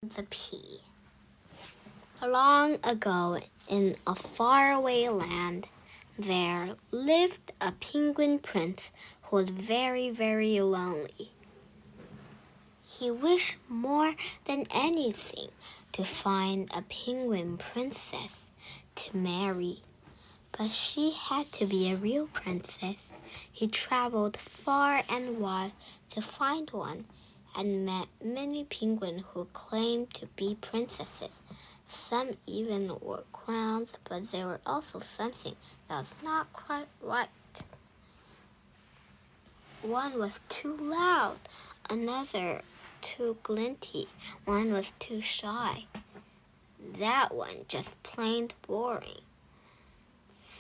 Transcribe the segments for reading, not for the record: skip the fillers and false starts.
The Pea. Long ago, in a faraway land, there lived a penguin prince who was very, very lonely. He wished more than anything to find a penguin princess to marry, but she had to be a real princess. He traveled far and wide to find one and met many penguins who claimed to be princesses. Some even wore crowns, but there were also something that was not quite right. One was too loud, another too glinty, one was too shy. That one just plain boring.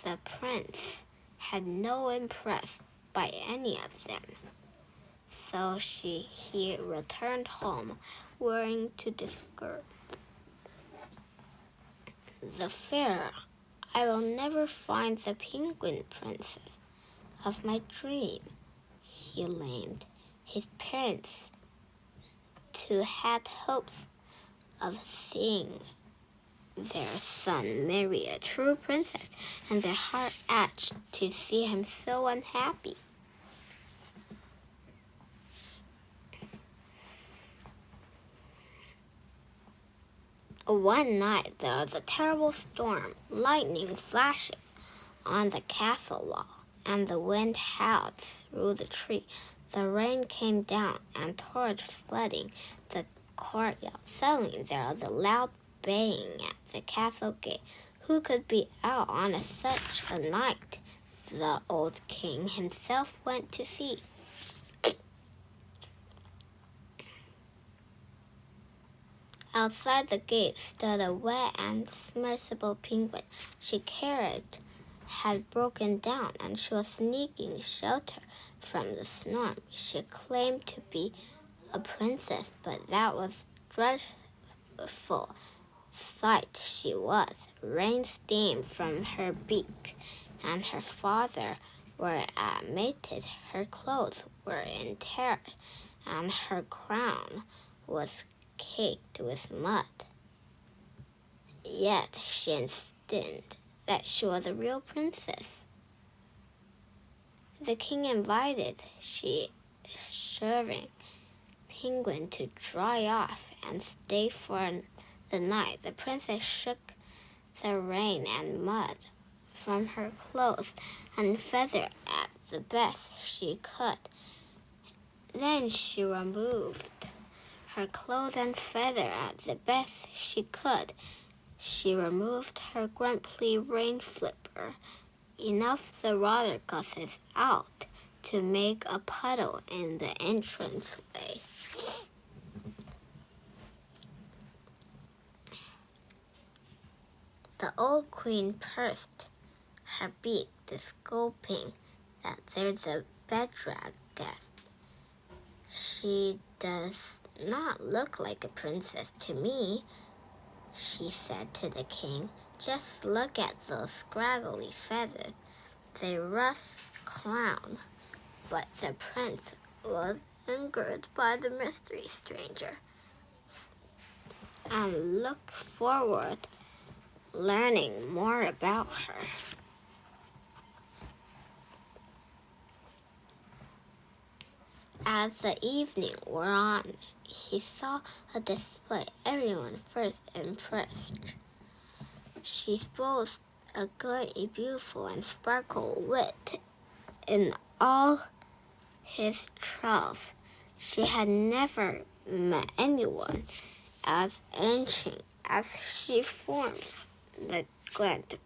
The prince had no interest by any of them. So he returned home, worrying to discourage. The fair, I will never find the penguin princess of my dream, he blamed his parents, who had hopes of seeing their son marry a true princess, and their heart ached to see him so unhappy. One night there was a terrible storm, lightning flashing on the castle wall, and the wind howled through the tree. The rain came down and torrents flooding the courtyard. Suddenly there was a loud banging at the castle gate. Who could be out on such a night? The old king himself went to see. Outside the gate stood a wet and submersible penguin. She had broken down, and she was seeking shelter from the storm. She claimed to be a princess, but that was dreadful sight she was. Rain steamed from her beak, and her father were admitted. Her clothes were in tears, and her crown was caked with mud. Yet she insisted that she was a real princess. The king invited serving penguin to dry off and stay for the night. The princess shook the rain and mud from her clothes and feathered at the best she could. Then she removed her clothes and feathered at the best she could. She removed her grumpy rain flipper, enough the water gusses out to make a puddle in the entranceway. The old queen pursed her beak, disclosing that there's a bedrock guest. She does not look like a princess to me, she said to the king. Just look at those scraggly feathers, the rough crown. But the prince was angered by the mystery stranger and looked forward learning more about her. As the evening wore on, he saw a display. Everyone first impressed. She spoke a glinty, beautiful, and sparkle wit in all his trove. She had never met anyone as ancient as she formed. The glint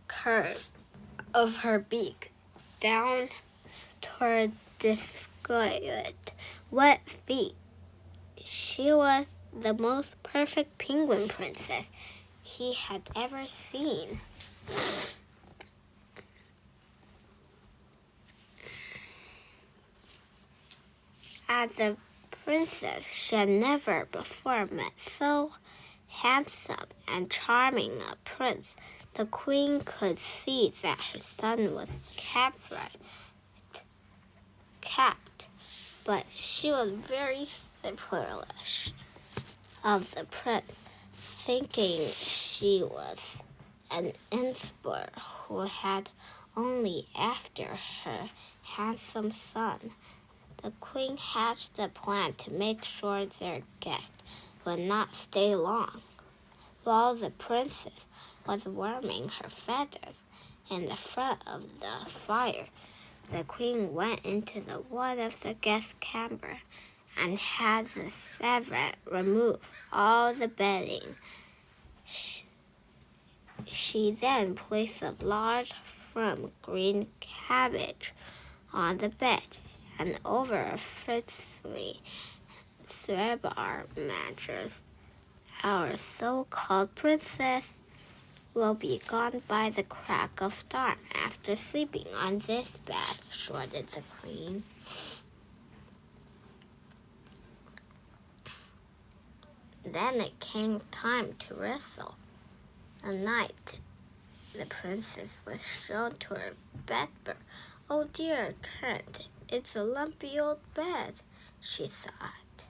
curve of her beak down toward discolored, wet feet. She was the most perfect penguin princess he had ever seen. As a princess, she had never before met so handsome and charming a prince. The queen could see that her son was capped, but she was very supercilious. of the prince, thinking she was an emperor who had only after her handsome son. The queen hatched a plan to make sure their guest would not stay long. While the princess was warming her feathers in the front of the fire, the queen went into one of the guest chamber and had the servant remove all the bedding. She then placed a large firm green cabbage on the bed and over a frizzly threadbare mattress. Our so-called princess will be gone by the crack of dawn after sleeping on this bed, shorted the queen. Then it came time to wrestle. At night, the princess was shown to her bedberth. Oh dear, Current, it's a lumpy old bed, she thought.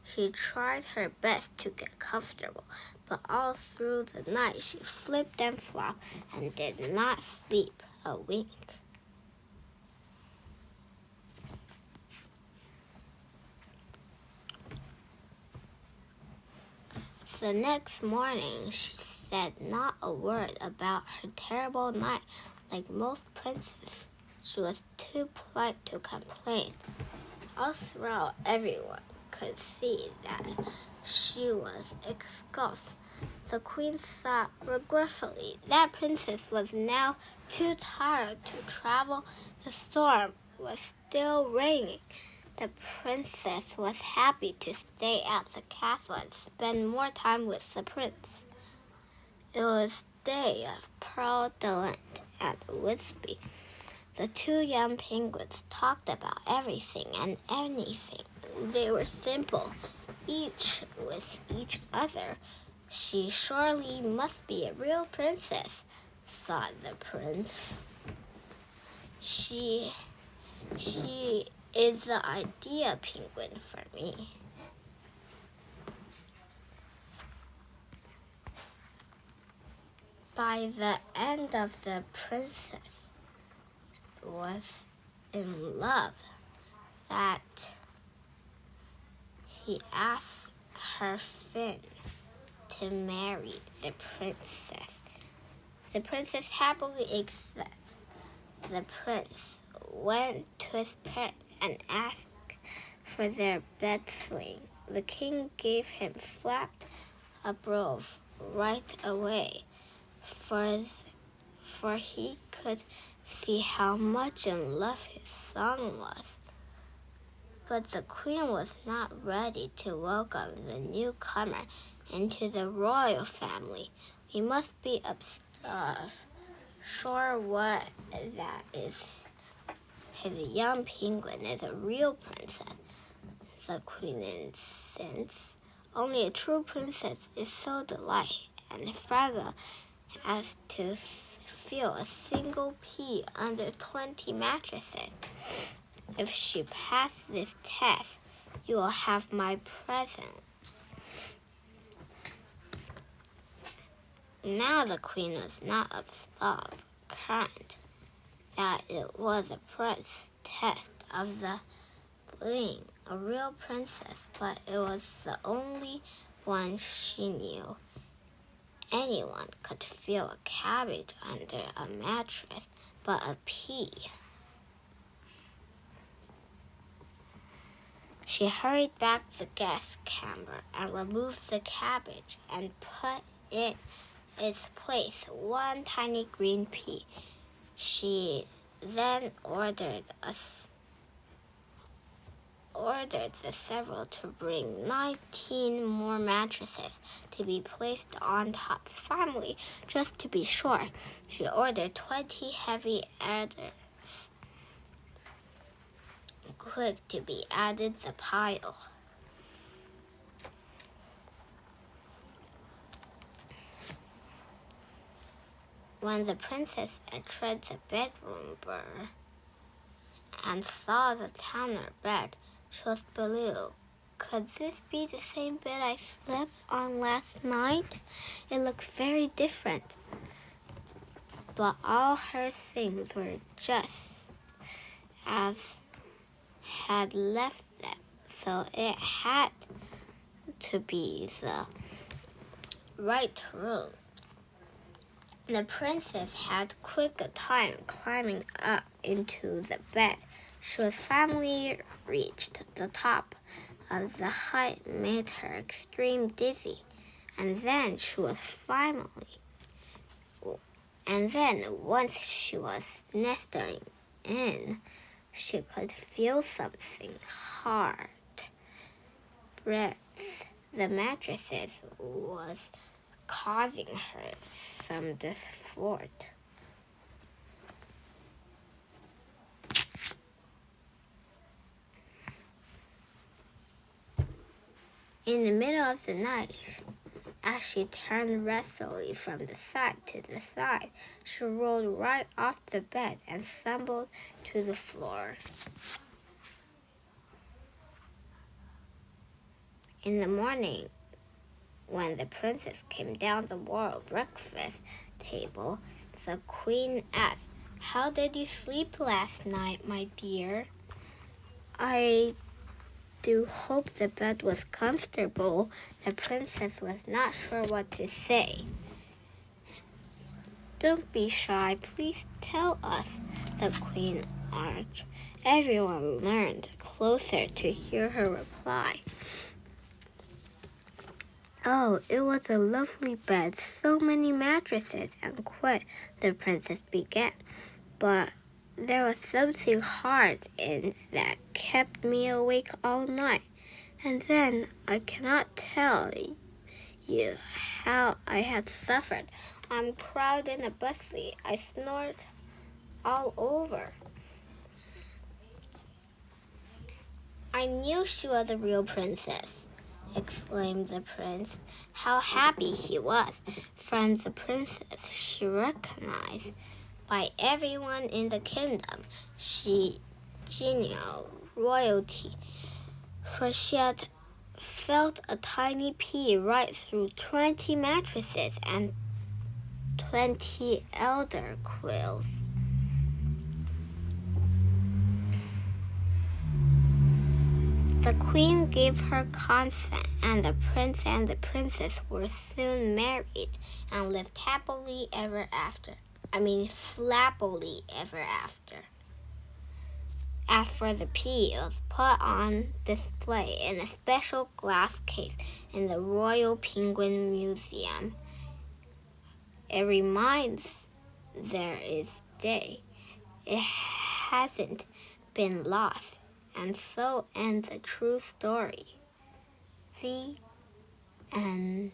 She tried her best to get comfortable, but all through the night she flipped and flopped and did not sleep a wink. The next morning she said not a word about her terrible night. Like most princes, she was too polite to complain. All throughout, everyone could see that she was exhausted. The queen thought regretfully that princess was now too tired to travel. The storm was still raging. The princess was happy to stay at the castle and spend more time with the prince. It was day of Pearl Delight and Whispy. The two young penguins talked about everything and anything. They were simple, each with each other. She surely must be a real princess, thought the prince. She is the ideal penguin for me. By the end of the princess was in love that he asked her Finn to marry the princess. The princess happily accepted. The prince went to his parents and asked for their bed sling. The king gave him flapped a robe right away, for he could see how much in love his son was. But the queen was not ready to welcome the newcomer into the royal family. We must be sure what that is. His young penguin is a real princess, the queen insists. Only a true princess is so delightful and fragile as to feel a single pea under 20 mattresses. If she passes this test, you will have my present. Now the queen was not of current that it was a prince test of the being a real princess, but it was the only one she knew. Anyone could feel a cabbage under a mattress, but a pea. She hurried back to the guest chamber and removed the cabbage and put in its place one tiny green pea. She then ordered the servant to bring 19 more mattresses to be placed on top. Finally, just to be sure, she ordered 20 heavy adders quick to be added the pile. When the princess entered the bedroom and saw the tanner bed, she was blue. Could this be the same bed I slept on last night? It looks very different. But all her things were just as had left them, so it had to be the right room. The princess had quick a time climbing up into the bed. She was finally reached the top of the height made her extreme dizzy, and then once she was nestling in, she could feel something hard breath the mattresses was causing her some discomfort. In the middle of the night, as she turned restlessly from the side to the side, she rolled right off the bed and stumbled to the floor. In the morning, when the princess came down the royal breakfast table, the queen asked, "How did you sleep last night, my dear?" "I do hope the bed was comfortable." The princess was not sure what to say. "Don't be shy, please tell us," the queen urged. Everyone leaned closer to hear her reply. "Oh, it was a lovely bed, so many mattresses and quite," the princess began. "But there was something hard in that kept me awake all night. And then I cannot tell you how I had suffered. I'm proud and bustly. I snored all over." "I knew she was a real princess," exclaimed the prince. How happy he was! From the princess she recognized by everyone in the kingdom, she genial royalty, for she had felt a tiny pea right through 20 mattresses and 20 elder quills. The queen gave her consent, and the prince and the princess were soon married and lived happily ever after. Flappily ever after. As for the pea, it was put on display in a special glass case in the Royal Penguin Museum. It reminds there is day it hasn't been lost. And so ends a true story. The end.